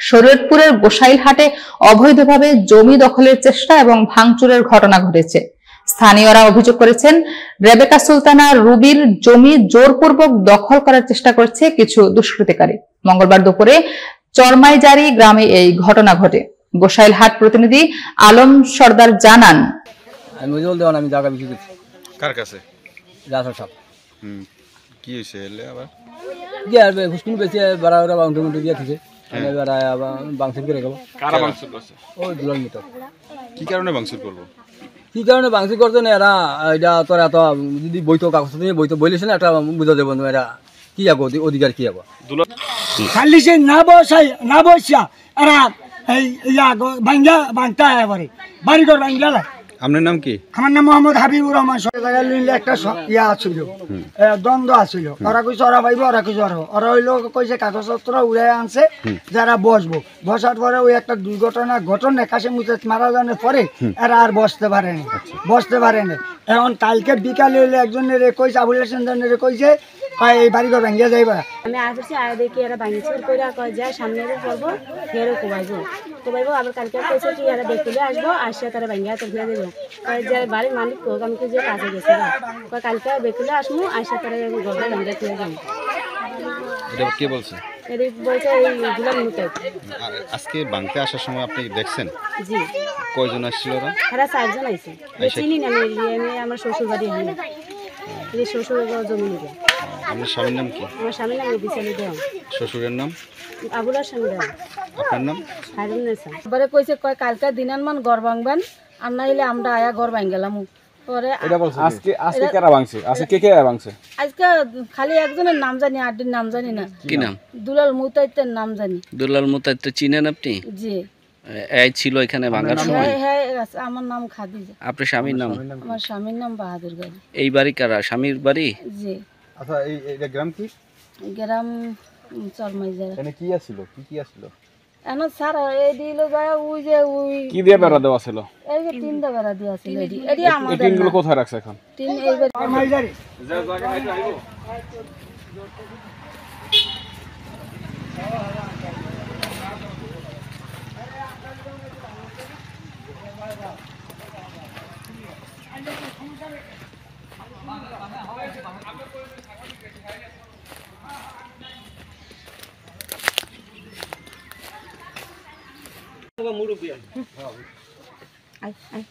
শরীয়তপুরের গোসাইলহাটে অবৈধভাবে জমি দখলের চেষ্টা এবং ভাঙচুরের ঘটনা ঘটেছে। স্থানীয়রা অভিযোগ করেছেন, রেবেকা সুলতানা রুবির জমি জোরপূর্বক দখল করার চেষ্টা করছে কিছু দুষ্কৃতিকারী। মঙ্গলবার দুপুরে চরমাইজারি গ্রামে এই ঘটনা ঘটে। গোসাইলহাট প্রতিনিধি আলম সর্দার জানান, আমি জায়গা বিক্রি করছি। কার কাছে? রাসেল সাহেব। কি হয়েছে এলে আবার? হুসকুন বেঁচে বাড়া ওরা বাউন্ডারি দিয়ে থাকে। বাংসুর করে গেল। কারা বাংসুর করছে? ওই দুলাল মিটার। কি কারণে বাংসুর করবো? কি কারণে বাংসুর করছে না এরা? এটা তোর এত যদি বইতো কাগজ নিয়ে বইতো বলেছে না একটা বুঝা দেবো এরা কি যাবো অধিকার কি যাবো খালি সে না বসা এরা এই ভাঙ্গা বাংটা এবারে বাড়িঘর ভাঙ্গা। আপনার নাম কি? আমার নাম মোহাম্মদ হাবিবুর রহমান। একটা ইয়া আছিল, দ্বন্দ্ব আছিল। ওরা কইছে ওরা পাইব, ওরা কইছে ওরা হইলো কইছে কাগজপত্র উড়াই আনছে যারা বসবো। বসার পরে ওই একটা দুর্ঘটনা ঘটনা কাশে মুছে মারা যাওয়ার পরে এরা আর বসতে পারেনি। এখন কালকে বিকালে হইলে একজনের কইছে, আবুল হাসান জনের কইছে এই বাড়িঘর ভাঙ্গিয়া যাইবা। আমি আসছি আয় দেখি এরা ভাঙিচুর করে কয় যায় সামনে করবো ফেরও কোবাইবো আবার কালকে কইছে কি এরা দেখলে আসবো আসে তারা ভাঙ্গিয়া তো ফিরে দেবো। যে বাড়ির মালিক হোক আমি যে কাজে গেছে কালকে দেখলে আসবো আসে তারা ঘরে ভাঙ্গিয়া ফিরে যাবো। কে বলছে? বলছে এই গুলাম মুতাই। আজকে ভাঙতে আসার সময় আপনি দেখছেন? জি। কয়জন আসছিল ওরা? এরা 4 জন আইছে। চিনি না আমি আমার শ্বশুর বাড়ি হয় শ্বশুর জমি নেবে। আপনার স্বামীর নাম কি? আমার স্বামীর নাম বিচালি দেওয়া। শ্বশুরের নাম? আবুল হাসান দেওয়া। আপনার নাম? হারুন নেসা। এবারে কইছে কয় কালকে দিনান মান ঘর ভাঙবেন আর না হইলে আমরা আয়া ঘর ভাঙ গেলাম। পরে আজকে কারা ভাঙছে? আজকে কে ভাঙছে? আজকে খালি একজনের নাম জানি, আড্ডির নাম জানি না। কি নাম? দুলাল মুতাইতের নাম জানি। দুলাল মুতাইত চিনেন আপনি? জি। এই ছিল এখানে ভাঙার সময়? হ্যাঁ, আমার নাম খাদিজা। আপনার স্বামীর নাম? আমার স্বামীর নাম বাহাদুর গাজী। এই বাড়ি কারা? স্বামীর বাড়ি? জি। আচ্ছা এই গ্রাম কি? গ্রাম চরমাইজারা। এখানে কি আছিল? কি আছিল? এনো স্যার এই দিলো যায় ওই যে ওই কি দিয়ে বেড়া দেওয়া ছিল? এই যে তিন দা বেড়া দেওয়া ছিল। এডি আমাদের এই টিনগুলো কোথায় রাখছে এখন? তিন এইবার চরমাইজারি যা জায়গা আইতো আইবো। আই